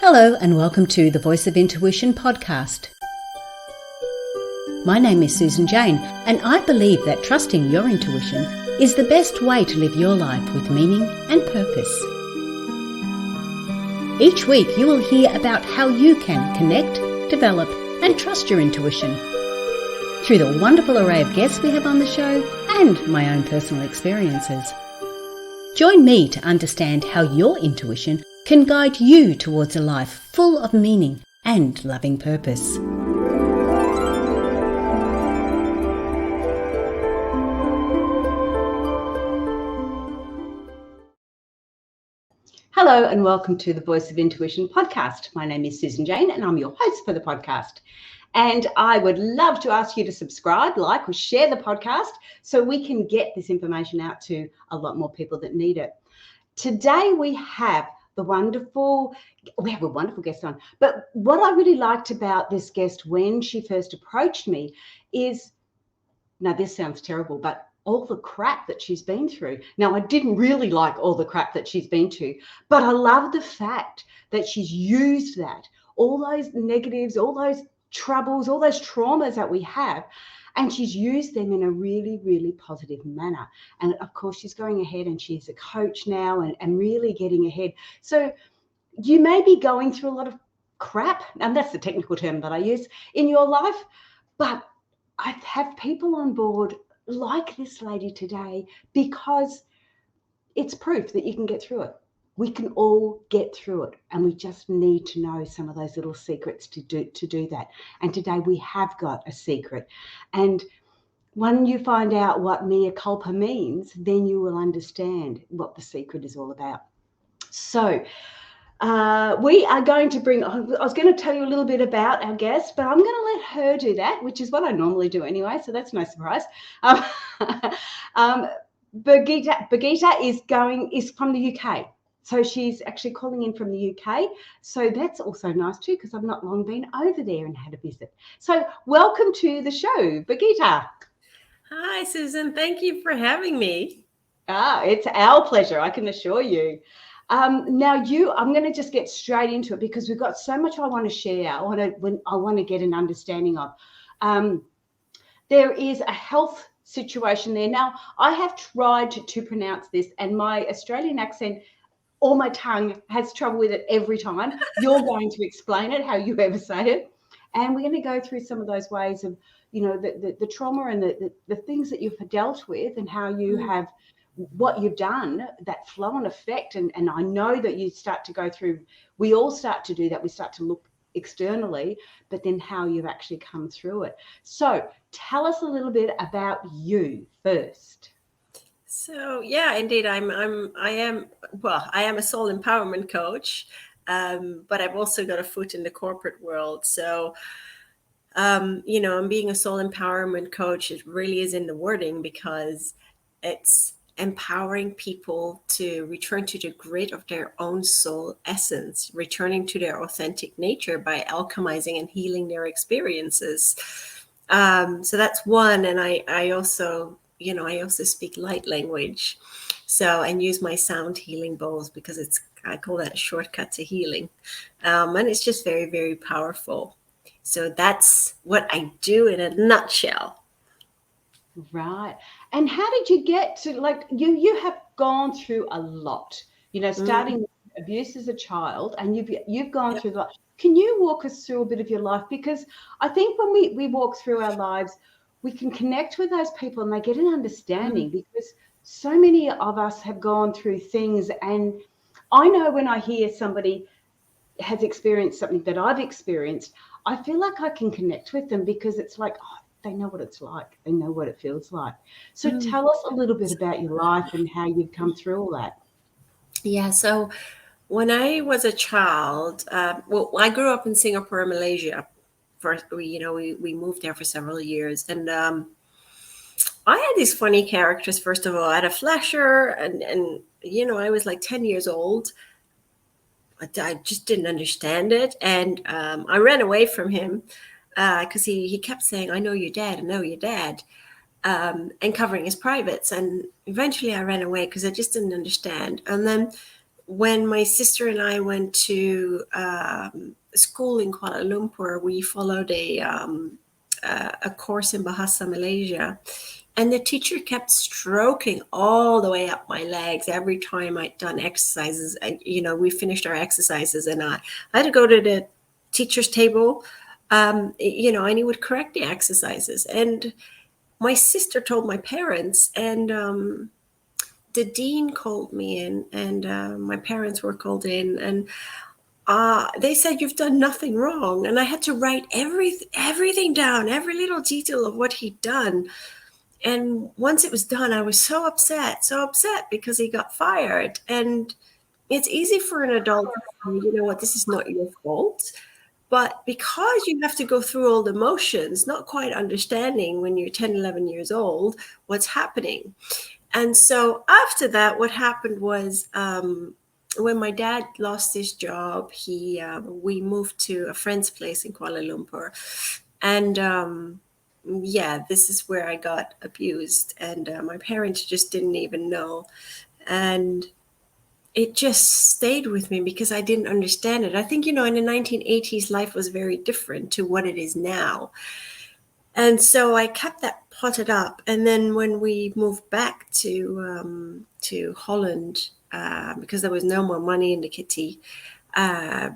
Hello and welcome to the Voice of Intuition podcast. My name is Susan Jane, and I believe that trusting your intuition is the best way to live your life with meaning and purpose. Each week you will hear about how you can connect, develop and trust your intuition through the wonderful array of guests we have on the show and my own personal experiences. Join me to understand how your intuition can guide you towards a life full of meaning and loving purpose. Hello and welcome to the Voice of Intuition podcast. My name is Susan Jane and I'm your host for the podcast. And I would love to ask you to subscribe, like, or share the podcast so we can get this information out to a lot more people that need it. Today we have a wonderful guest on. But what I really liked about this guest when she first approached me is, now this sounds terrible, but all the crap that she's been through. Now, I didn't really like all the crap that she's been to, but I love the fact that she's used that, all those negatives, all those troubles, all those traumas that we have, and she's used them in a really, really positive manner. And of course, she's going ahead and she's a coach now and really getting ahead. So you may be going through a lot of crap, and that's the technical term that I use, in your life, but I have people on board like this lady today because it's proof that you can get through it. We can all get through it, and we just need to know some of those little secrets to do that. And today we have got a secret. And when you find out what mea culpa means, then you will understand what the secret is all about. So we are going to bring, I was going to tell you a little bit about our guest, but I'm going to let her do that, which is what I normally do anyway, so that's no surprise. Birgitta is from the UK. So she's actually calling in from the UK. So that's also nice too, because I've not long been over there and had a visit. So welcome to the show, Birgitta. Hi, Susan. Thank you for having me. It's our pleasure, I can assure you. Now I'm going to just get straight into it because we've got so much I want to share. I want to get an understanding of. There is a health situation there. Now, I have tried to pronounce this, and my Australian accent or my tongue has trouble with it every time. You're going to explain it, how you ever say it. And we're going to go through some of those ways of, the trauma and the things that you've dealt with and how you have, what you've done, that flow and effect. And I know that you start to go through, we all start to do that. We start to look externally, but then how you've actually come through it. So tell us a little bit about you first. So yeah, indeed, I am a soul empowerment coach, but I've also got a foot in the corporate world. So, I'm being a soul empowerment coach. It really is in the wording because it's empowering people to return to the grid of their own soul essence, returning to their authentic nature by alchemizing and healing their experiences. So that's one. And I also speak light language. So, and use my sound healing bowls because I call that a shortcut to healing. And it's just very, very powerful. So that's what I do in a nutshell. Right. And how did you get to, you have gone through a lot, starting with abuse as a child, and you've gone through a lot. Can you walk us through a bit of your life? Because I think when we walk through our lives, we can connect with those people and they get an understanding because so many of us have gone through things. And I know when I hear somebody has experienced something that I've experienced, I feel like I can connect with them because it's like, they know what it's like. They know what it feels like. So tell us a little bit about your life and how you've come through all that. Yeah. So when I was a child, I grew up in Singapore, Malaysia. First, we moved there for several years, and I had these funny characters. First of all, I had a flasher, and I was like 10 years old. I just didn't understand it, and I ran away from him because he kept saying, "I know your dad. I know your dad," and covering his privates. And eventually, I ran away because I just didn't understand. And then when my sister and I went to school in Kuala Lumpur, we followed a course in Bahasa Malaysia, and the teacher kept stroking all the way up my legs every time I'd done exercises. And we finished our exercises, and I had to go to the teacher's table, and he would correct the exercises. And my sister told my parents, and the dean called me in, and my parents were called in, and they said, "You've done nothing wrong." And I had to write everything down, every little detail of what he'd done. And once it was done, I was so upset because he got fired. And it's easy for an adult to say, you know what, this is not your fault. But because you have to go through all the motions, not quite understanding when you're 10, 11 years old, what's happening. And so after that, what happened was when my dad lost his job, we moved to a friend's place in Kuala Lumpur. And this is where I got abused. And my parents just didn't even know. And it just stayed with me because I didn't understand it. I think, in the 1980s, life was very different to what it is now. And so I kept that potted up. And then when we moved back to Holland, because there was no more money in the kitty, I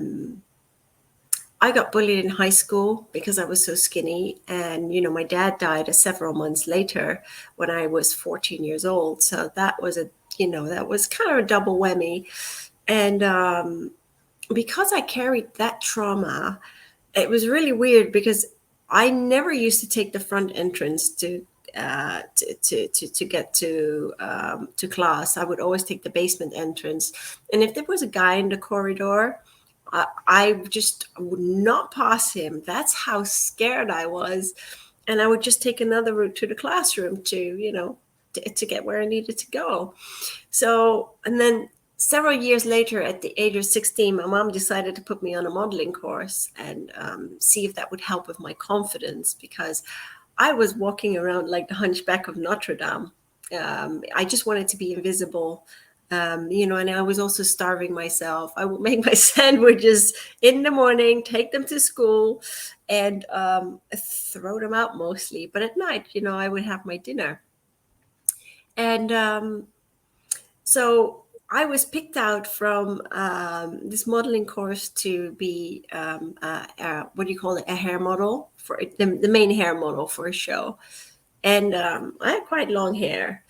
got bullied in high school because I was so skinny. And, my dad died several months later when I was 14 years old. So that was that was kind of a double whammy. And because I carried that trauma, it was really weird because I never used to take the front entrance to get to class. I would always take the basement entrance. And if there was a guy in the corridor, I just would not pass him. That's how scared I was. And I would just take another route to the classroom to get where I needed to go. So, and then several years later, at the age of 16, my mom decided to put me on a modeling course and see if that would help with my confidence, because I was walking around like the Hunchback of Notre Dame. I just wanted to be invisible, and I was also starving myself. I would make my sandwiches in the morning, take them to school, and throw them out mostly. But at night, I would have my dinner. And so I was picked out from this modeling course to be what do you call it? A hair model, for the main hair model for a show. And I had quite long hair.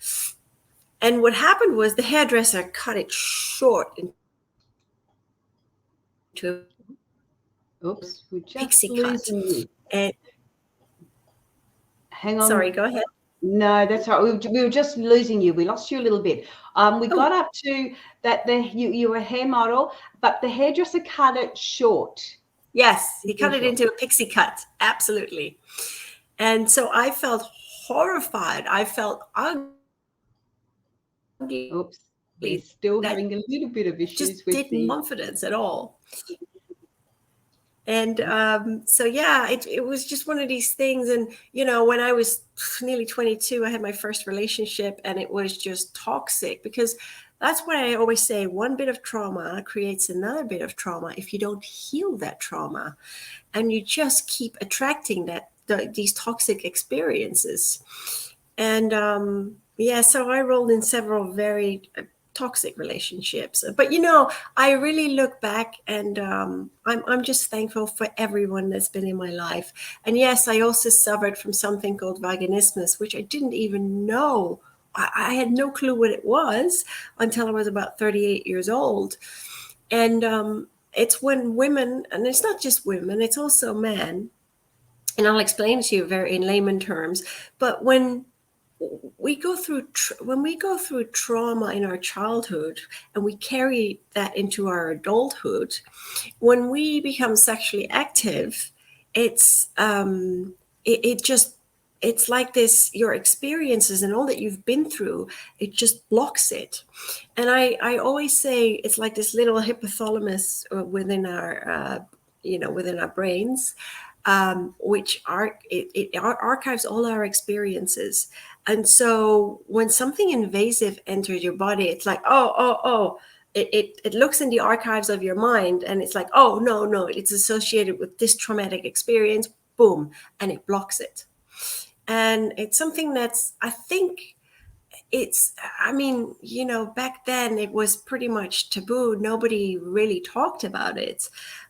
And what happened was the hairdresser cut it short into a Oops, we're just pixie losing cut. you. And Hang on. sorry, go ahead. No, that's right. We were just losing you. We lost you a little bit. We got up to that you were a hair model, but the hairdresser cut it short. Yes, he cut it into a pixie cut. Absolutely. And so I felt horrified. I felt ugly. Oops, we're still having a little bit of issues just with didn't confidence at all. And so, yeah, it was just one of these things. And, when I was nearly 22, I had my first relationship, and it was just toxic, because that's what I always say. One bit of trauma creates another bit of trauma if you don't heal that trauma, and you just keep attracting these toxic experiences. And so I rolled in several very toxic relationships. But I really look back, and I'm just thankful for everyone that's been in my life. And yes, I also suffered from something called vaginismus, which I didn't even know. I had no clue what it was until I was about 38 years old. And it's when women, and it's not just women, it's also men, and I'll explain to you very in layman terms, but when we go through trauma in our childhood, and we carry that into our adulthood, when we become sexually active, it's it's like this, your experiences and all that you've been through, it just blocks it. And I always say it's like this little hypothalamus within our brains, which it archives all our experiences. And so when something invasive enters your body, it's like, oh, it looks in the archives of your mind and it's like, oh, no, it's associated with this traumatic experience, boom, and it blocks it. And it's something that's, I think back then it was pretty much taboo. Nobody really talked about it.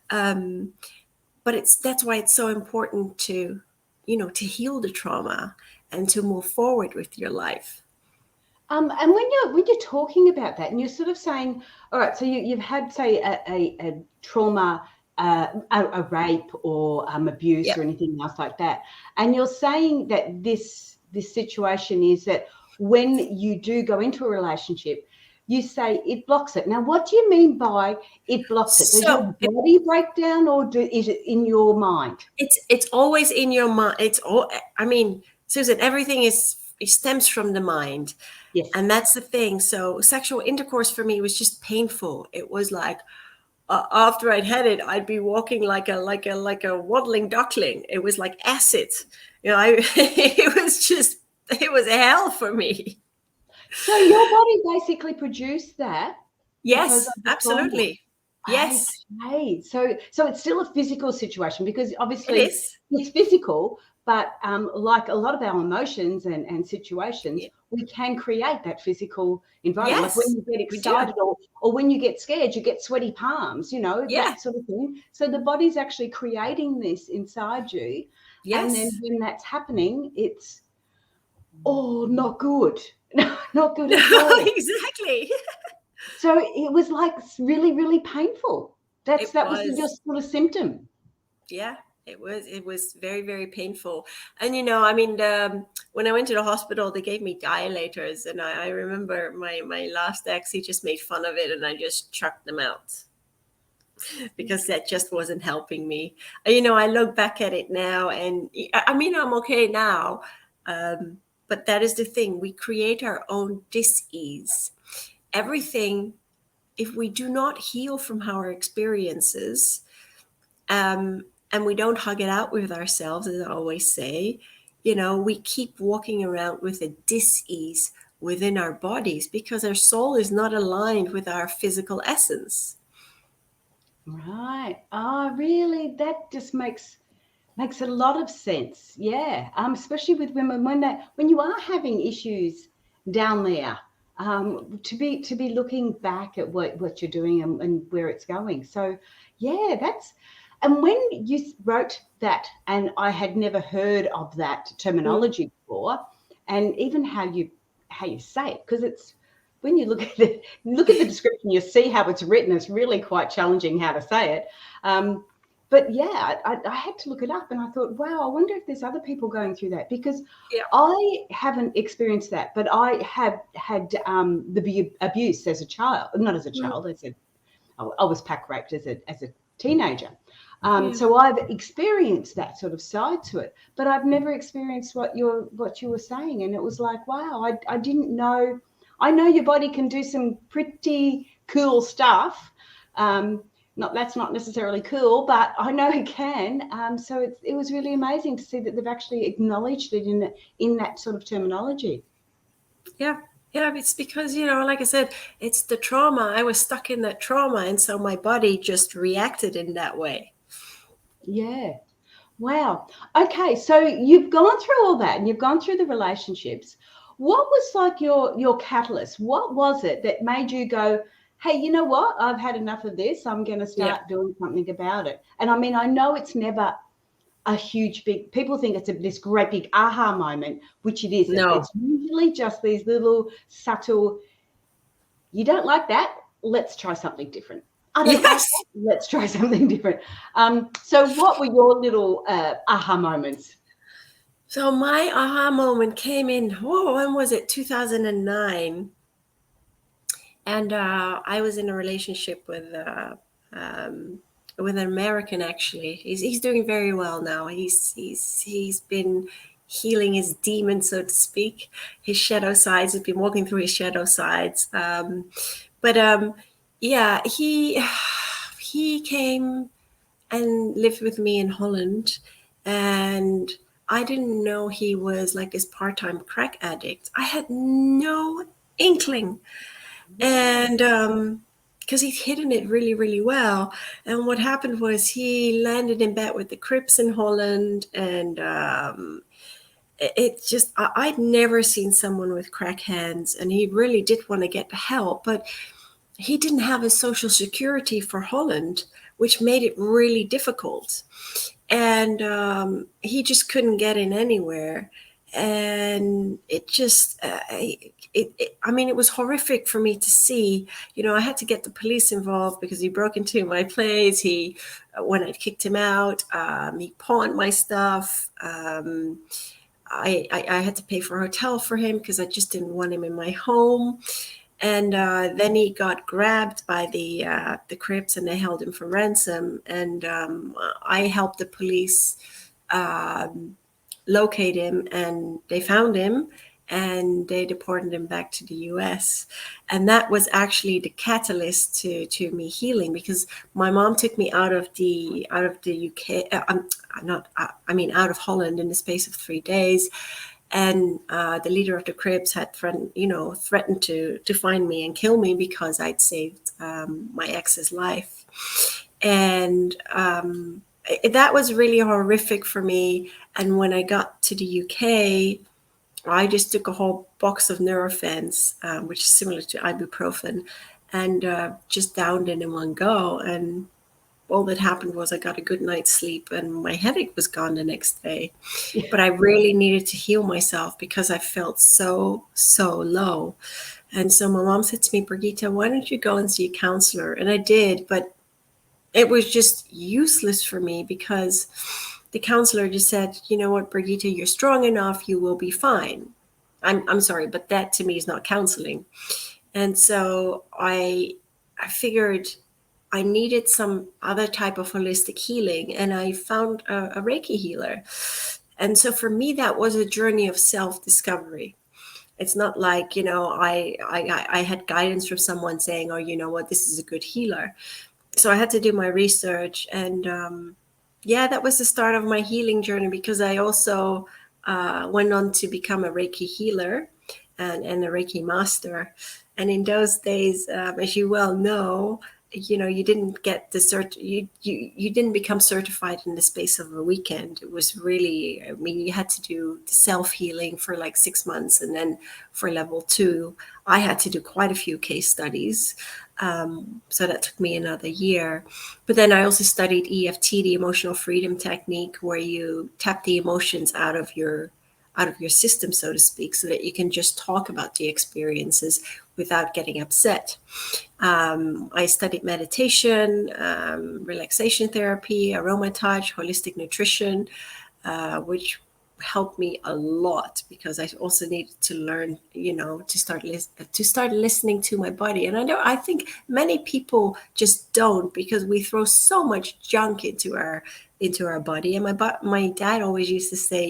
But that's why it's so important to heal the trauma and to move forward with your life. And when you're talking about that, and you're sort of saying, all right, so you've had, say, a trauma, a rape or abuse, Yep. or anything else like that, and you're saying that this situation is that when you do go into a relationship, you say it blocks it. Now, what do you mean by it blocks it? Does your body break down, or is it in your mind? It's always in your mind. Susan, everything it stems from the mind. Yes. And that's the thing. So sexual intercourse for me was just painful. It was like, after I'd had it, I'd be walking like a waddling duckling. It was like acid. It was hell for me. So your body basically produced that? Yes, absolutely. Yes. Okay. So it's still a physical situation, because obviously it is. It's physical, but like a lot of our emotions and situations, we can create that physical environment. Yes, like when you get excited or when you get scared, you get sweaty palms, that sort of thing. So the body's actually creating this inside you. Yes. And then when that's happening, it's, not good. Not good at all. Exactly. So it was like really, really painful. That was your sort of symptom. Yeah, it was very, very painful. And when I went to the hospital, they gave me dilators, and I remember my last ex, he just made fun of it, and I just chucked them out because that just wasn't helping me. I look back at it now, and I'm okay now. But that is the thing. We create our own dis-ease. Everything, if we do not heal from our experiences, and we don't hug it out with ourselves, as I always say, we keep walking around with a dis-ease within our bodies because our soul is not aligned with our physical essence. Right. Oh, really? That just makes a lot of sense. Yeah. Especially with women when you are having issues down there, to be looking back at what you're doing and where it's going. So yeah, and when you wrote that, and I had never heard of that terminology before, and even how you say it, because it's, when you look at the description, you see how it's written. It's really quite challenging how to say it. But yeah, I had to look it up, and I thought, wow, I wonder if there's other people going through that, because I haven't experienced that, but I have had the abuse as a child, not as a child. I was pack raped as a teenager. So I've experienced that sort of side to it, but I've never experienced what you were saying. And it was like, wow, I didn't know. I know your body can do some pretty cool stuff. That's not necessarily cool, but I know it can. So it was really amazing to see that they've actually acknowledged it in that sort of terminology. Yeah. Yeah, it's because, like I said, it's the trauma. I was stuck in that trauma, and so my body just reacted in that way. Yeah. Wow. Okay, so you've gone through all that, and you've gone through the relationships. What was like your catalyst? What was it that made you go, hey, you know what? I've had enough of this. I'm going to start doing something about it. And I know it's never a huge, big, people think it's this great big aha moment, which it isn't. No. It's usually just these little subtle, you don't like that? Let's try something different. I don't like that. Let's try something different. So what were your little aha moments? So my aha moment came in, when was it? 2009. And I was in a relationship with an American, actually. He's doing very well now. He's been healing his demons, so to speak, his shadow sides. He's been walking through his shadow sides. He came and lived with me in Holland, and I didn't know he was like this part-time crack addict. I had no inkling. And because he'd hidden it really, really well. And what happened was he landed in bed with the Crips in Holland, and it just, I'd never seen someone with crack hands, and he really did want to get help, but he didn't have a social security for Holland, which made it really difficult. And he just couldn't get in anywhere. And it just, I mean, it was horrific for me to see. I had to get the police involved because he broke into my place. When I kicked him out, he pawned my stuff. I had to pay for a hotel for him because I just didn't want him in my home. And then he got grabbed by the Crips, and they held him for ransom. And I helped the police locate him, and they found him, and they deported him back to the US. And that was actually the catalyst to me healing, because my mom took me out of the UK, out of Holland in the space of 3 days. And the leader of the Crips had threatened to find me and kill me because I'd saved my ex's life. And that was really horrific for me. And when I got to the UK, I just took a whole box of Nurofen, which is similar to ibuprofen, and just downed it in one go. And all that happened was I got a good night's sleep, and my headache was gone the next day. But I really needed to heal myself because I felt so low. And so my mom said to me, Birgitta, why don't you go and see a counselor? And I did, but it was just useless for me because the counselor just said, you know what, Birgitta, you're strong enough, you will be fine. I'm sorry, but that to me is not counseling. And so I figured I needed some other type of holistic healing, and I found a Reiki healer. And so for me, that was a journey of self-discovery. It's not like, I had guidance from someone saying, oh, you know what, this is a good healer. So I had to do my research, and that was the start of my healing journey, because I also went on to become a Reiki healer and a Reiki master. And in those days, as you well know, you didn't get you didn't become certified in the space of a weekend. It was really, you had to do the self-healing for like 6 months. And then for level 2, I had to do quite a few case studies. So that took me another year. But then I also studied EFT, the emotional freedom technique, where you tap the emotions out of your system, so to speak, so that you can just talk about the experiences without getting upset. I studied meditation, relaxation therapy, aroma touch, holistic nutrition, which helped me a lot, because I also needed to learn, to start listening to my body. And I think many people just don't, because we throw so much junk into our body. And my dad always used to say,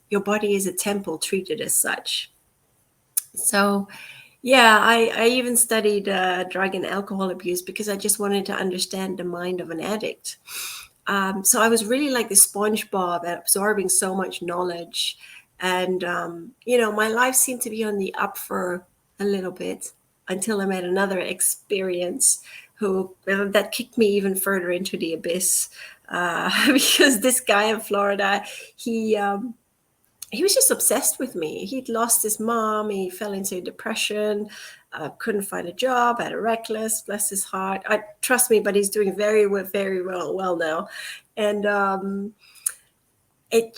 your body is a temple, treated as such. So I even studied drug and alcohol abuse, because I just wanted to understand the mind of an addict. So I was really like the SpongeBob, absorbing so much knowledge. And, my life seemed to be on the up for a little bit, until I met another experience that kicked me even further into the abyss. Because this guy in Florida, he was just obsessed with me. He'd lost his mom. He fell into depression, couldn't find a job, had a reckless, bless his heart. Trust me, but he's doing very well now. And it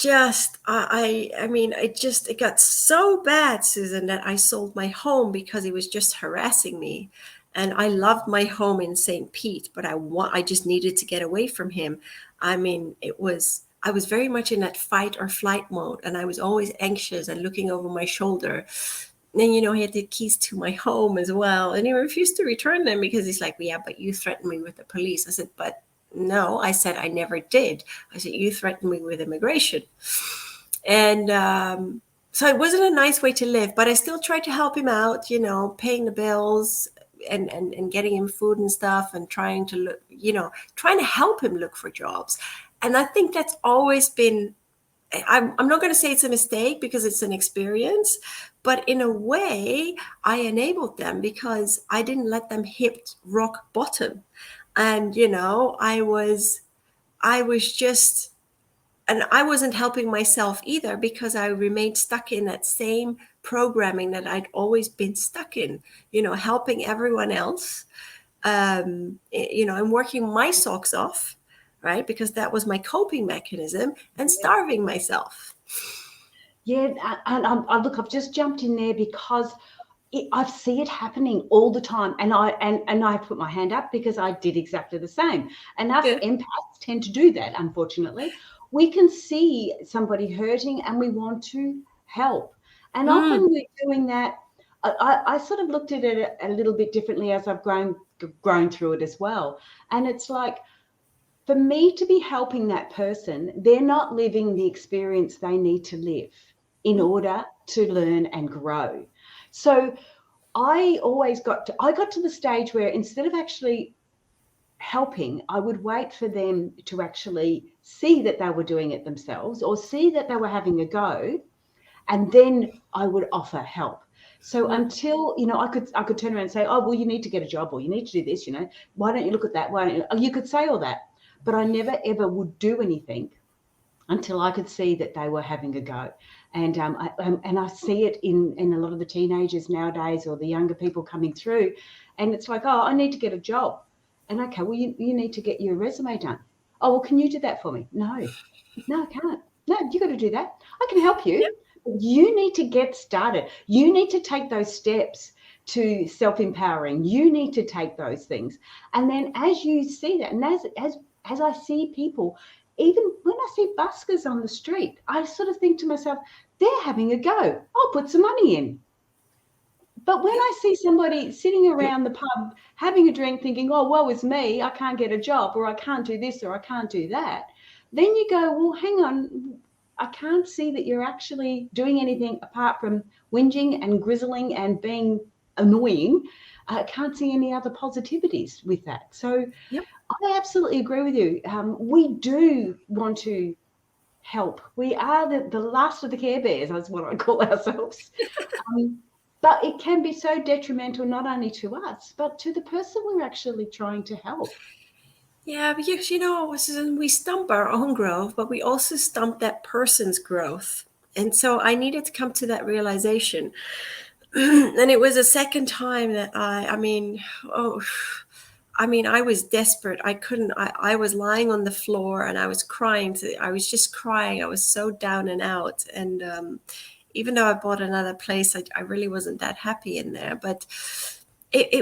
got so bad, Susan, that I sold my home because he was just harassing me. And I loved my home in St. Pete, but I just needed to get away from him. I was very much in that fight or flight mode, and I was always anxious and looking over my shoulder. And he had the keys to my home as well, and he refused to return them because he's like, yeah, but you threatened me with the police. I said, but no, I said, I never did. I said, you threatened me with immigration. And so it wasn't a nice way to live, but I still tried to help him out, paying the bills and getting him food and stuff, and trying to help him look for jobs. And I think that's always been I'm not going to say it's a mistake because it's an experience, but in a way I enabled them because I didn't let them hit rock bottom. And, I was just, and I wasn't helping myself either because I remained stuck in that same programming that I'd always been stuck in, helping everyone else, and working my socks off, right? Because that was my coping mechanism, and starving myself. Yeah, and look, I've just jumped in there because I see it happening all the time, and I put my hand up because I did exactly the same. And us empaths tend to do that. Unfortunately, we can see somebody hurting and we want to help, and often we're doing that. I sort of looked at it a little bit differently as I've grown through it as well, and it's like, for me to be helping that person, they're not living the experience they need to live in order to learn and grow. So I got to the stage where instead of actually helping, I would wait for them to actually see that they were doing it themselves or see that they were having a go, and then I would offer help. So until, I could turn around and say, oh, well, you need to get a job, or you need to do this, why don't you look at that? Why don't you? You could say all that, but I never ever would do anything until I could see that they were having a go. And I see it in a lot of the teenagers nowadays, or the younger people coming through, and it's like, oh, I need to get a job. And okay, well, you need to get your resume done. Oh, well, can you do that for me? No, I can't. No, you got to do that. I can help you. Yep. You need to get started. You need to take those steps to self-empowering. You need to take those things. And then as you see that, and as I see people, even when I see buskers on the street, I sort of think to myself, they're having a go. I'll put some money in. But when I see somebody sitting around the pub having a drink thinking, oh, woe is me, I can't get a job, or I can't do this, or I can't do that, then you go, well, hang on, I can't see that you're actually doing anything apart from whinging and grizzling and being annoying. I can't see any other positivities with that. So I absolutely agree with you. We do want to help. We are the last of the Care Bears, that's what I call ourselves. But it can be so detrimental, not only to us, but to the person we're actually trying to help. Yeah, because, Susan, we stump our own growth, but we also stump that person's growth. And so I needed to come to that realization. And it was a second time that I was desperate. I was lying on the floor and I was crying. I was just crying. I was so down and out. And even though I bought another place, I really wasn't that happy in there. But I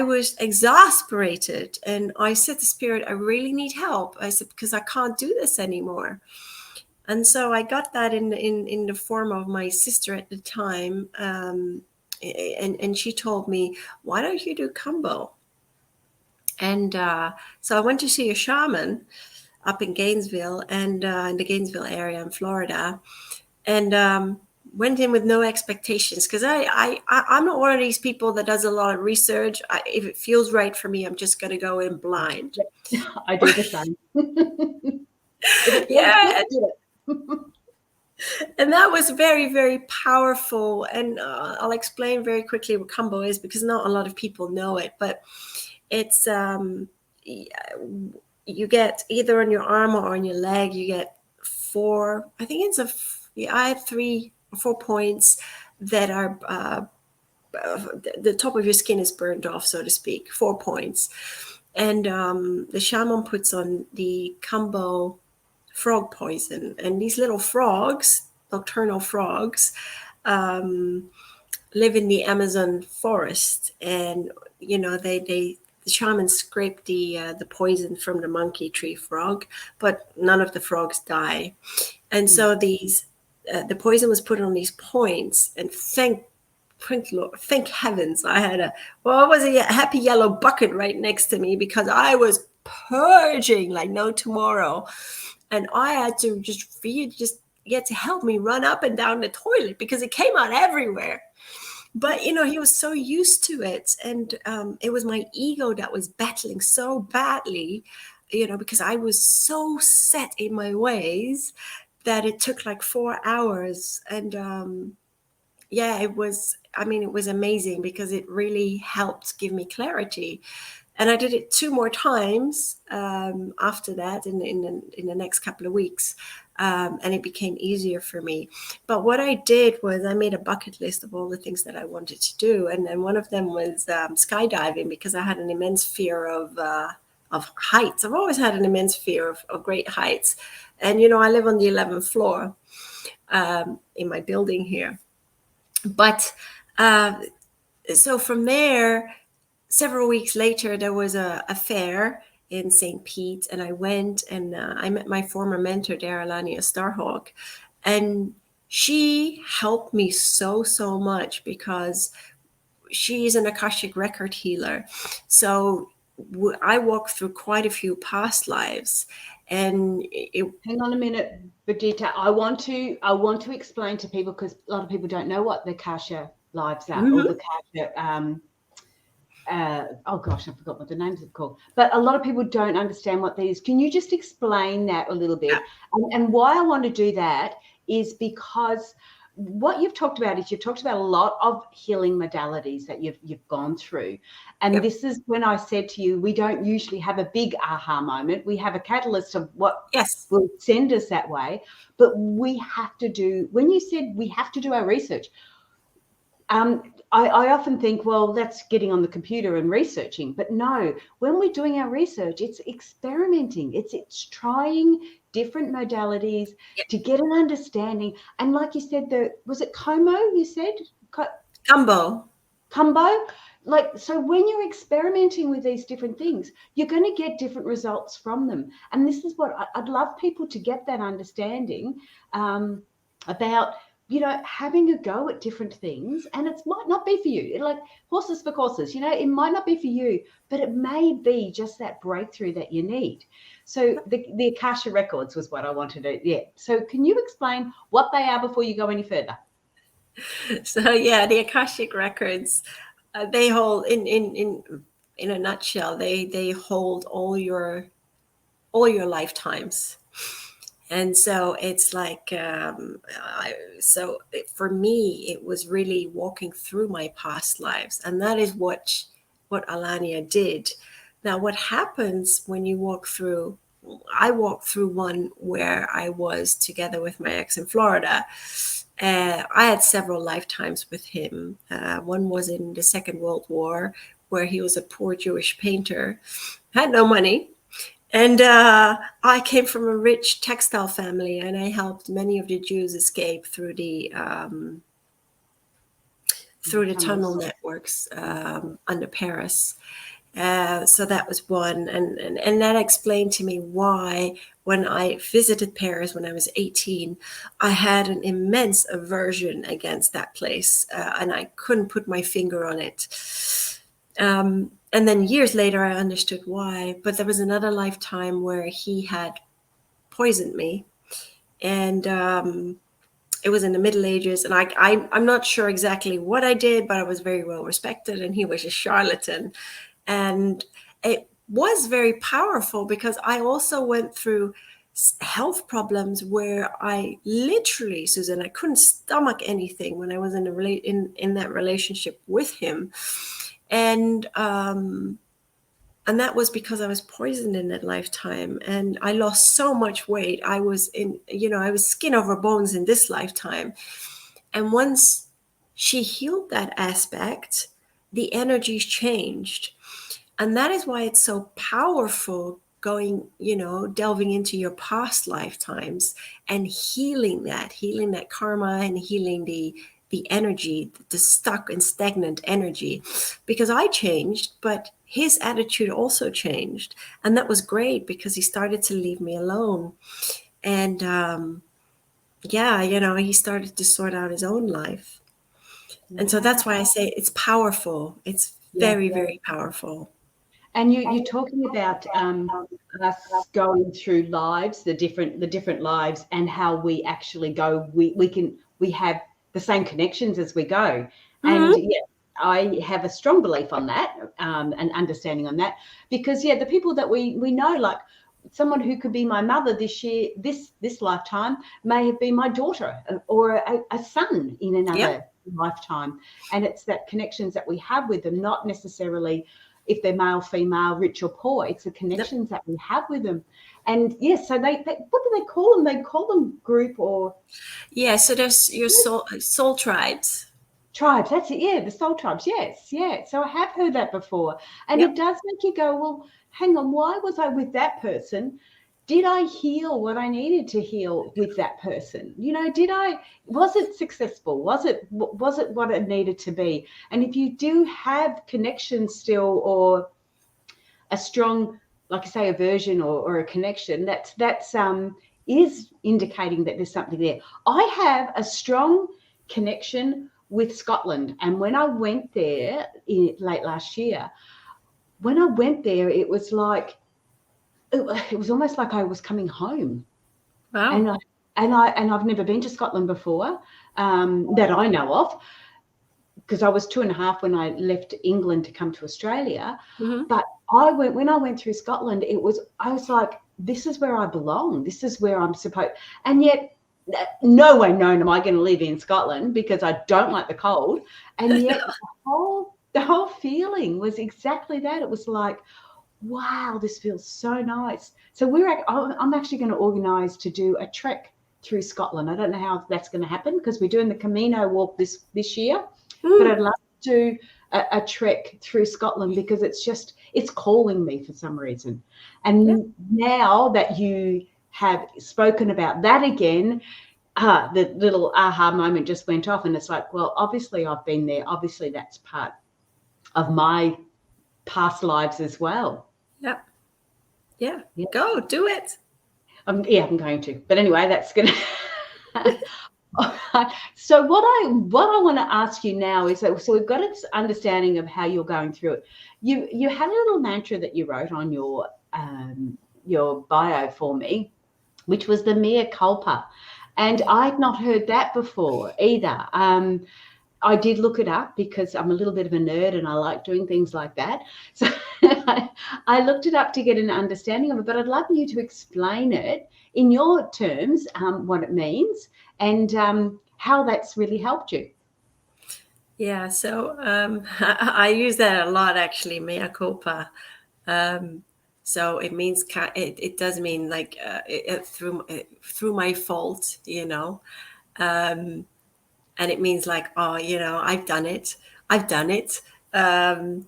was exasperated, and I said to Spirit, I really need help. I said, because I can't do this anymore. And so I got that in the form of my sister at the time. And she told me, why don't you do Kambo? And so I went to see a shaman up in Gainesville, and in the Gainesville area in Florida, and went in with no expectations, because I'm not one of these people that does a lot of research. If it feels right for me, I'm just going to go in blind. I do the same. Yeah. And that was very, very powerful. And I'll explain very quickly what Kambo is, because not a lot of people know it. But it's you get either on your arm or on your leg, you get four. I think it's I have 3 or 4 points that are the top of your skin is burned off, so to speak. 4 points, and the shaman puts on the Kambo frog poison, and these little frogs, nocturnal frogs, live in the Amazon forest, and the shaman scraped the poison from the monkey tree frog, but none of the frogs die, and so these the poison was put on these points, and thank heavens I had a happy yellow bucket right next to me, because I was purging like no tomorrow. And I had to just get to help me run up and down the toilet, because it came out everywhere. But, he was so used to it. And it was my ego that was battling so badly, because I was so set in my ways that it took like 4 hours. And yeah, it was amazing because it really helped give me clarity. And I did it 2 more times after that in the next couple of weeks. And it became easier for me. But what I did was I made a bucket list of all the things that I wanted to do. And then one of them was skydiving, because I had an immense fear of heights. I've always had an immense fear of great heights. And, you know, I live on the 11th floor in my building here. But so from there, several weeks later, there was a fair in St. Pete, and I went and I met my former mentor there, Alania Starhawk, and she helped me so much because she's an Akashic record healer. So I walked through quite a few past lives. And hang on a minute, Birgitta. I want to explain to people, because a lot of people don't know what the Akasha lives are, or the Akasha. Oh gosh, I forgot what the names are called. But a lot of people don't understand what that is. Can you just explain that a little bit? And why I want to do that is because what you've talked about a lot of healing modalities that you've gone through. And this is when I said to you, we don't usually have a big aha moment. We have a catalyst of what will send us that way. But we have to do, when you said we have to do our research, I often think, well, that's getting on the computer and researching. But no, when we're doing our research, it's experimenting. It's trying different modalities to get an understanding. And like you said, was it Como you said? Combo. Like, so when you're experimenting with these different things, you're going to get different results from them. And this is what I'd love people to get, that understanding about, you know, having a go at different things. And it might not be for you. Like horses for courses, you know, it might not be for you, but it may be just that breakthrough that you need. So the Akashic Records was what I wanted to do. Yeah. So can you explain what they are before you go any further? So yeah, the Akashic Records, they hold in a nutshell, they hold all your lifetimes. And so it's like, for me, it was really walking through my past lives. And that is what Alania did. Now, what happens when you walk through, I walked through one where I was together with my ex in Florida. I had several lifetimes with him. One was in the Second World War, where he was a poor Jewish painter, had no money. And I came from a rich textile family, and I helped many of the Jews escape through the tunnel networks under Paris. So that was one. And that explained to me why, when I visited Paris when I was 18, I had an immense aversion against that place, and I couldn't put my finger on it. And then years later, I understood why. But there was another lifetime where he had poisoned me. And it was in the Middle Ages. And I'm not sure exactly what I did, but I was very well respected. And he was a charlatan. And it was very powerful, because I also went through health problems where I literally, Susan, I couldn't stomach anything when I was in that relationship with him. And that was because I was poisoned in that lifetime, and I lost so much weight. I was skin over bones in this lifetime. And once she healed that aspect, the energies changed. And that is why it's so powerful going, delving into your past lifetimes and healing that karma, and healing the energy, the stuck and stagnant energy. Because I changed, but his attitude also changed. And that was great, because he started to leave me alone. And he started to sort out his own life. And so that's why I say it's powerful. It's very, very powerful. And you're talking about us going through lives, the different lives, and how we actually go. We have the same connections as we go. And I have a strong belief on that, and understanding on that, because the people that we know, like someone who could be my mother this year, this lifetime, may have been my daughter or a son in another lifetime. And it's that connections that we have with them, not necessarily if they're male, female, rich or poor. It's the connections that we have with them. And yes, so they what do they call them? They call them group or so there's your soul tribes. Tribes, that's it. Yeah, the soul tribes. Yes, yeah. So I have heard that before, and it does make you go, well, hang on, why was I with that person? Did I heal what I needed to heal with that person? You know, was it successful? Was it what it needed to be? And if you do have connection still, or a strong, like I say, aversion or a connection, that's is indicating that there's something there. I have a strong connection with Scotland, and when I went there late last year, it was like it was almost like I was coming home. Wow. And I've never been to Scotland before, that I know of, because I was 2.5 when I left England to come to Australia. Mm-hmm. But when I went through Scotland, I was like, this is where I belong. This is where I'm supposed. And yet, no way known am I going to live in Scotland because I don't like the cold. And yet the whole feeling was exactly that. It was like, wow, this feels so nice. So I'm actually going to organise to do a trek through Scotland. I don't know how that's going to happen because we're doing the Camino walk this year, but I'd love to do a trek through Scotland because it's calling me for some reason. And now that you have spoken about that again, the little aha moment just went off, and it's like, well, obviously I've been there. Obviously that's part of my past lives as well. Yeah. Go do it. I'm going to. But anyway, that's gonna. So what I want to ask you now is that, so we've got this understanding of how you're going through it. You had a little mantra that you wrote on your bio for me, which was the mea culpa, and I'd not heard that before either. I did look it up because I'm a little bit of a nerd and I like doing things like that. So I looked it up to get an understanding of it, but I'd love you to explain it in your terms, what it means and how that's really helped you. Yeah, so I use that a lot, actually, mea culpa. So it means, it does mean like through my fault, you know. And it means like, oh, you know, I've done it. And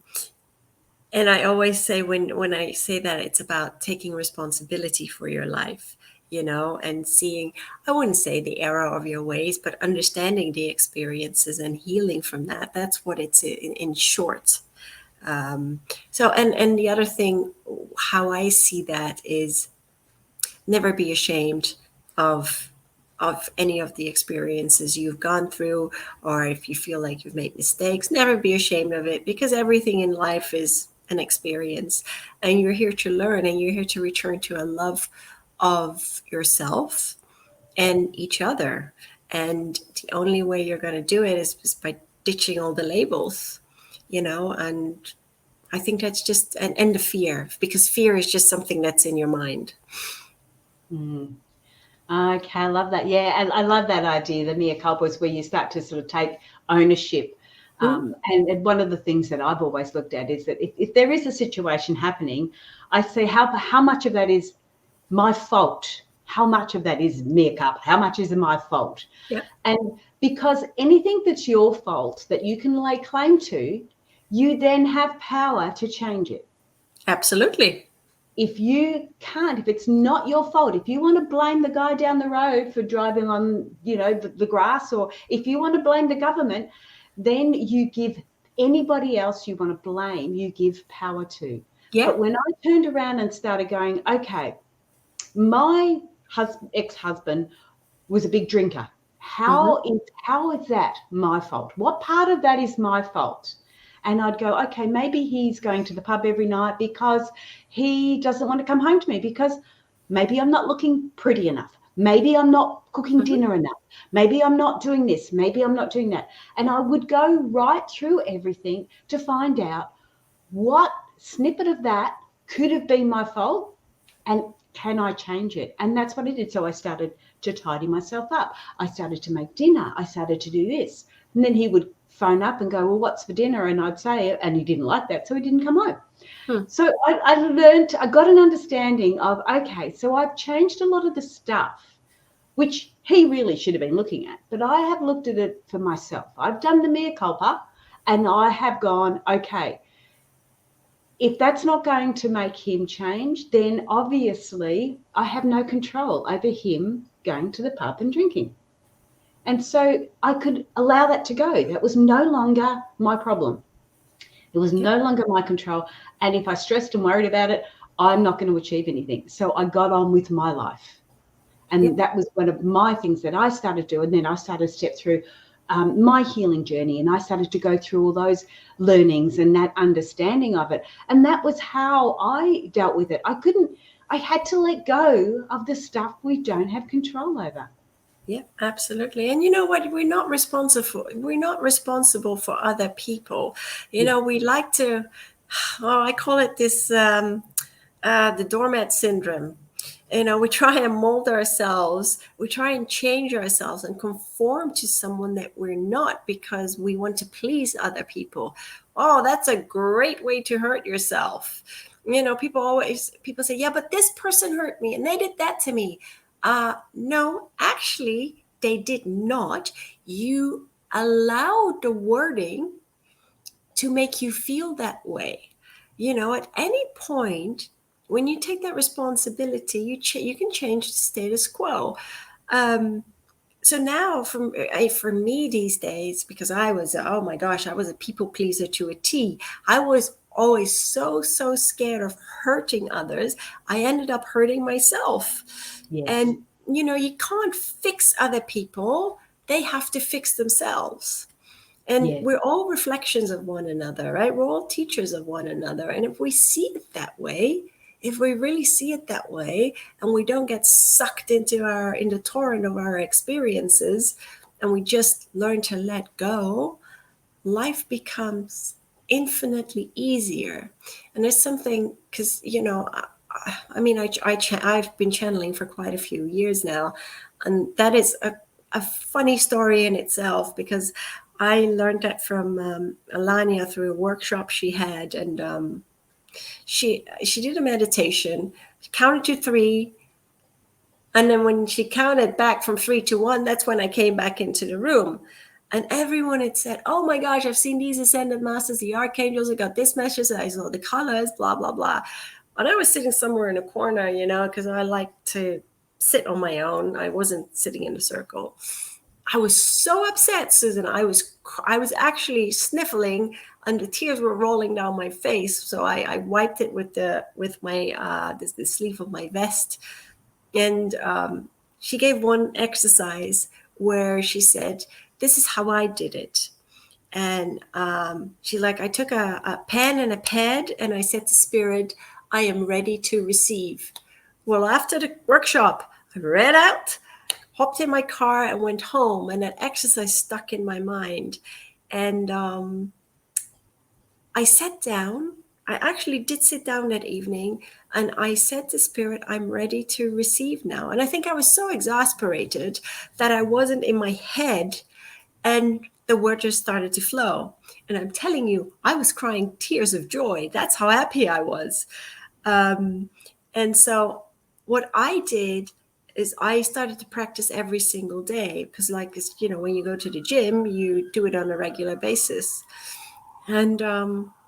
I always say when I say that, it's about taking responsibility for your life, you know, and seeing, I wouldn't say the error of your ways, but understanding the experiences and healing from that. That's what it's in short. So, and the other thing, how I see that is never be ashamed of any of the experiences you've gone through, or if you feel like you've made mistakes, never be ashamed of it, because everything in life is an experience, and you're here to learn, and you're here to return to a love of yourself and each other. And the only way you're going to do it is by ditching all the labels, you know. And I think that's just, and the fear, because fear is just something that's in your mind. Okay, I love that. Yeah, and I love that idea. The mea culpa is where you start to sort of take ownership. And one of the things that I've always looked at is that if there is a situation happening, I say how much of that is my fault? How much of that is mea culpa? How much is my fault? Yeah. And because anything that's your fault that you can lay claim to, you then have power to change it. Absolutely. If you can't, if it's not your fault, if you want to blame the guy down the road for driving on, you know, the grass, or if you want to blame the government, then you give anybody else you want to blame, you give power to. Yeah. But when I turned around and started going, okay, my ex-husband was a big drinker. How is that my fault? What part of that is my fault? And I'd go, okay, maybe he's going to the pub every night because he doesn't want to come home to me, because maybe I'm not looking pretty enough. Maybe I'm not cooking dinner enough. Maybe I'm not doing this. Maybe I'm not doing that. And I would go right through everything to find out what snippet of that could have been my fault, and can I change it? And that's what I did. So I started to tidy myself up. I started to make dinner. I started to do this. And then he would phone up and go, well, what's for dinner? And I'd say, and he didn't like that, so he didn't come home. So I got an understanding of, okay, so I've changed a lot of the stuff, which he really should have been looking at, but I have looked at it for myself. I've done the mea culpa, and I have gone, okay, if that's not going to make him change, then obviously I have no control over him going to the pub and drinking. And so I could allow that to go. That was no longer my problem. It was no longer my control. And if I stressed and worried about it, I'm not going to achieve anything. So I got on with my life. And that was one of my things that I started to do. And then I started to step through my healing journey, and I started to go through all those learnings and that understanding of it. And that was how I dealt with it. I had to let go of the stuff we don't have control over. Yeah, absolutely. And you know what? We're not responsible for other people. You know, we like to, I call it this, the doormat syndrome. You know, we try and mold ourselves, we try and change ourselves and conform to someone that we're not because we want to please other people. Oh, that's a great way to hurt yourself. You know, people say, yeah, but this person hurt me and they did that to me. No, actually, they did not. You allowed the wording to make you feel that way. You know, at any point, when you take that responsibility, you can change the status quo. So now, for me these days, because I was, oh my gosh, I was a people pleaser to a T. I was always so scared of hurting others. I ended up hurting myself. Yes. And, you know, you can't fix other people. They have to fix themselves. And we're all reflections of one another, right? We're all teachers of one another. And if we see it that way, if we really see it that way, and we don't get sucked in the torrent of our experiences, and we just learn to let go, life becomes infinitely easier. And there's something, because, you know, I mean, I've been channeling for quite a few years now, and that is a funny story in itself, because I learned that from Alania through a workshop she had, and she did a meditation. She counted to 3, and then when she counted back from 3 to 1, that's when I came back into the room. And everyone had said, oh my gosh, I've seen these ascended masters, the archangels, I got this message, I saw the colors, blah, blah, blah. And I was sitting somewhere in a corner, you know, because I like to sit on my own. I wasn't sitting in a circle. I was so upset, Susan. I was actually sniffling, and the tears were rolling down my face. So I wiped it with my the sleeve of my vest. And she gave one exercise where she said, this is how I did it. And I took a pen and a pad, and I said to Spirit, I am ready to receive. Well, after the workshop, I ran out, hopped in my car, and went home. And that exercise stuck in my mind. And I sat down. I actually did sit down that evening, and I said to Spirit, I'm ready to receive now. And I think I was so exasperated that I wasn't in my head, and the word just started to flow. And I'm telling you, I was crying tears of joy. That's how happy I was. And so what I did is I started to practice every single day, because, like, you know, when you go to the gym, you do it on a regular basis. And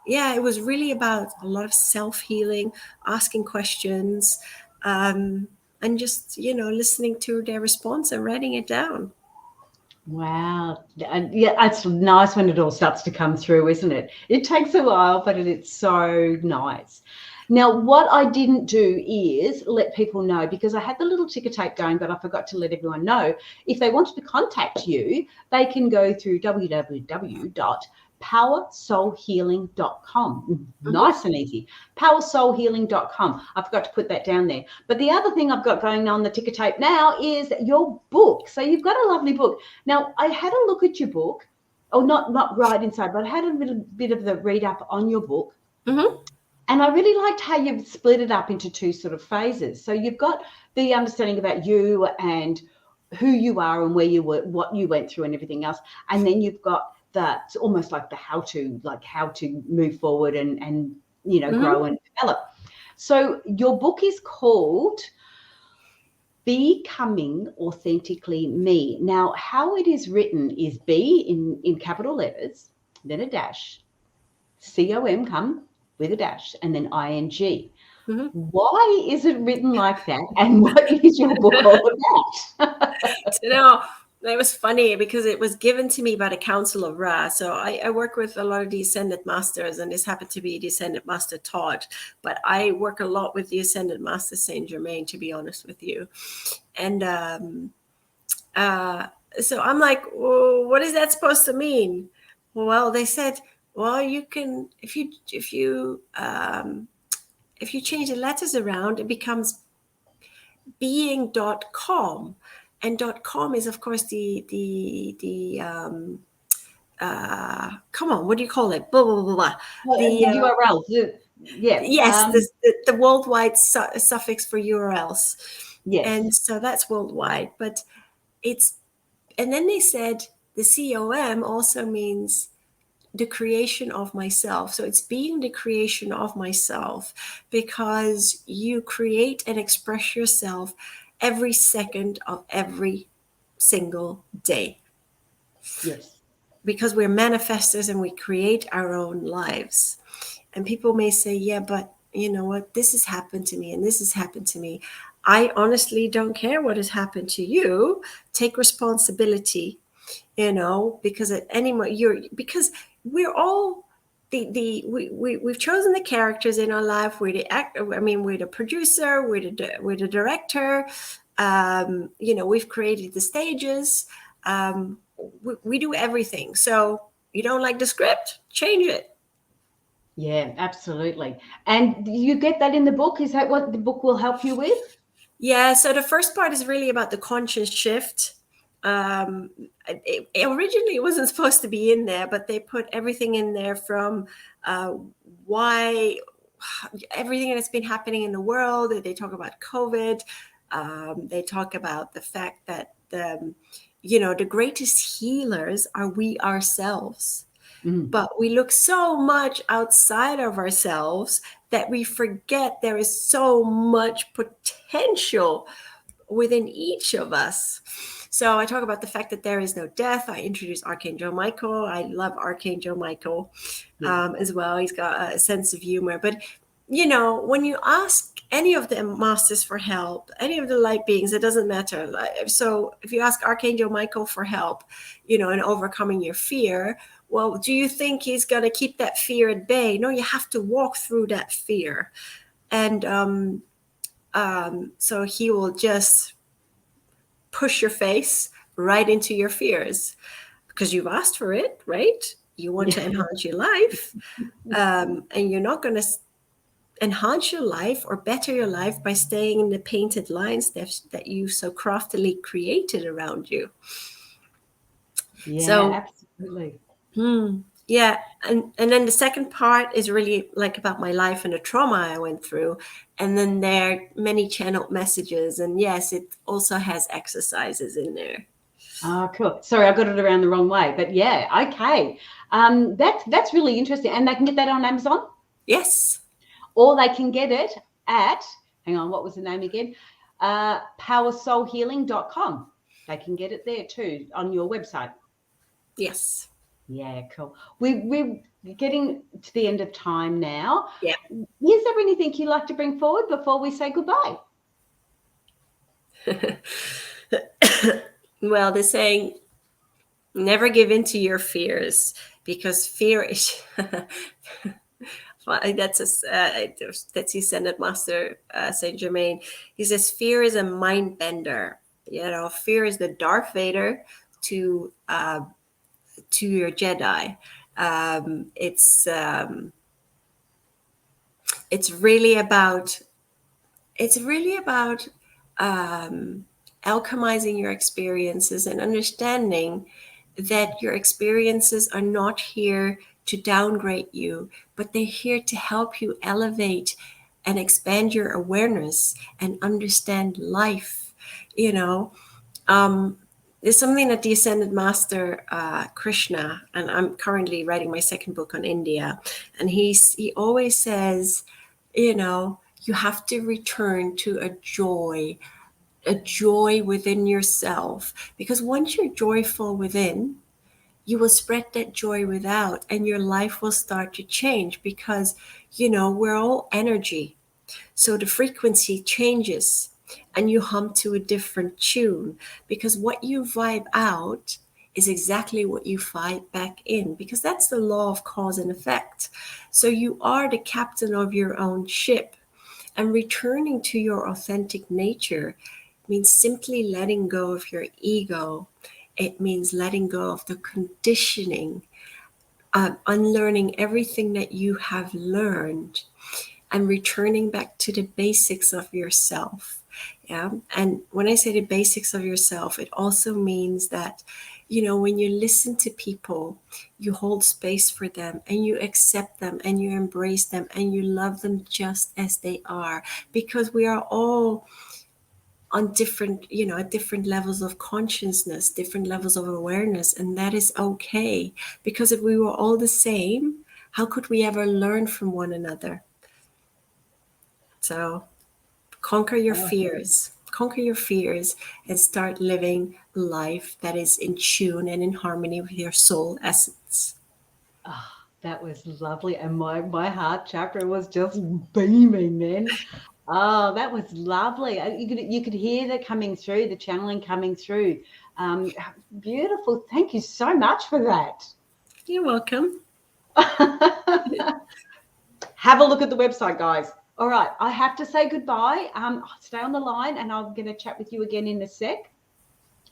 it was really about a lot of self-healing, asking questions, and just, you know, listening to their response and writing it down. Wow. Yeah, it's nice when it all starts to come through, isn't it? It takes a while, but it's so nice. Now, what I didn't do is let people know, because I had the little ticker tape going, but I forgot to let everyone know. If they wanted to contact you, they can go through www.powersoulhealing.com. Nice and easy. Powersoulhealing.com. I forgot to put that down there. But the other thing I've got going on the ticker tape now is your book. So you've got a lovely book. Now, I had a look at your book. Oh, not right inside, but I had a little bit of the read up on your book. Mm-hmm. And I really liked how you've split it up into two sort of phases. So you've got the understanding about you and who you are and where you were, what you went through and everything else. And then you've got that almost like the how to move forward and grow and develop. So your book is called Becoming Authentically Me. Now, how it is written is B in capital letters, then a dash, COM come with a dash, and then ING. Why is it written like that? And what is your book all about? No, it was funny because it was given to me by the Council of Ra. So I work with a lot of the Ascended Masters, and this happened to be the Ascended Master Todd. But I work a lot with the Ascended Master Saint Germain, to be honest with you. And so I'm like, well, what is that supposed to mean? Well, they said, well, you can, if you change the letters around, it becomes being.com. And .com is, of course, come on, what do you call it? Blah, blah, blah, blah. The URL. Yeah. Yes, the worldwide suffix for URLs. Yes. And so that's worldwide. But and then they said the COM also means the creation of myself. So it's being the creation of myself, because you create and express yourself every second of every single day. Yes. Because we're manifestors and we create our own lives. And people may say, yeah, but you know what? This has happened to me and this has happened to me. I honestly don't care what has happened to you. Take responsibility, because at any moment because we're all we've chosen the characters in our life. We're the actor. We're the producer. We're the director. We've created the stages. We do everything. So you don't like the script, change it. Yeah, absolutely. And you get that in the book? Is that what the book will help you with? Yeah. So the first part is really about the conscious shift. Originally it wasn't supposed to be in there, but they put everything in there from why everything that's been happening in the world. They talk about COVID. They talk about the fact that the greatest healers are we ourselves. But we look so much outside of ourselves that we forget there is so much potential within each of us. So I talk about the fact that there is no death. I introduce Archangel Michael. I love Archangel Michael as well. He's got a sense of humor. But, when you ask any of the masters for help, any of the light beings, it doesn't matter. So if you ask Archangel Michael for help, in overcoming your fear, well, do you think he's going to keep that fear at bay? No, you have to walk through that fear. And so he will just push your face right into your fears because you've asked for it, right? You want to enhance your life. And you're not going to enhance your life or better your life by staying in the painted lines that you so craftily created around you. Yeah, so, absolutely. Yeah. And then the second part is really like about my life and the trauma I went through. And then there are many channeled messages. And yes, it also has exercises in there. Oh, cool. Sorry, I got it around the wrong way. But yeah, okay. That's really interesting. And they can get that on Amazon? Yes. Or they can get it at, hang on, what was the name again? powersoulhealing.com. They can get it there too on your website. Yes. Yeah, cool. We're getting to the end of time now. Yeah. Is there anything you'd like to bring forward before we say goodbye? Well, they're saying never give in to your fears, because fear is that's the Ascended Master Saint Germain. He says fear is a mind bender. Fear is the Darth Vader to your Jedi. It's really about alchemizing your experiences and understanding that your experiences are not here to downgrade you, but they're here to help you elevate and expand your awareness and understand life. You know, there's something that the Ascended Master Krishna, and I'm currently writing my second book on India, and he always says, you know, you have to return to a joy within yourself, because once you're joyful within, you will spread that joy without, and your life will start to change, because, you know, we're all energy. So the frequency changes and you hum to a different tune, because what you vibe out is exactly what you vibe back in, because that's the law of cause and effect. So you are the captain of your own ship, and returning to your authentic nature means simply letting go of your ego. It means letting go of the conditioning, unlearning everything that you have learned, and returning back to the basics of yourself. Yeah. And when I say the basics of yourself, it also means that, you know, when you listen to people, you hold space for them and you accept them and you embrace them and you love them just as they are, because we are all on different, you know, at different levels of consciousness, different levels of awareness. And that is okay, because if we were all the same, how could we ever learn from one another? So conquer your fears and start living a life that is in tune and in harmony with your soul essence. Oh, that was lovely. And my heart chakra was just beaming then. Oh, that was lovely. You could hear the coming through, the channeling coming through. Beautiful. Thank you so much for that. You're welcome. Have a look at the website, guys. All right, I have to say goodbye. Stay on the line and I'm going to chat with you again in a sec.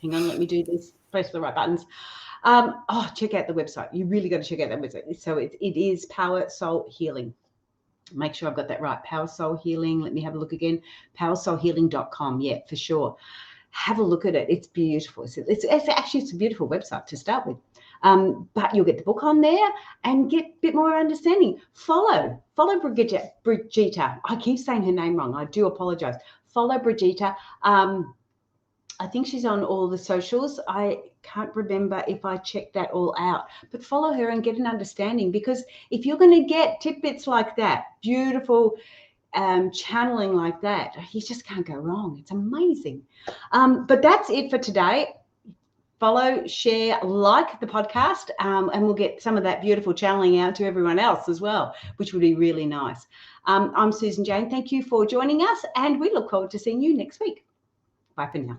Hang on, let me do this. Press the right buttons. Check out the website. You really got to check out that website. So it is Power Soul Healing. Make sure I've got that right. Power Soul Healing. Let me have a look again. powersoulhealing.com. Yeah, for sure. Have a look at it. It's beautiful. It's a beautiful website to start with. But you'll get the book on there and get a bit more understanding. Follow Brigitta. I keep saying her name wrong. I do apologize. Follow Brigitta. I think she's on all the socials. I can't remember if I checked that all out, but follow her and get an understanding, because if you're going to get tidbits like that, beautiful channeling like that, you just can't go wrong. It's amazing. But that's it for today. Follow, share, like the podcast, and we'll get some of that beautiful channeling out to everyone else as well, which would be really nice. I'm Susan Jane. Thank you for joining us, and we look forward to seeing you next week. Bye for now.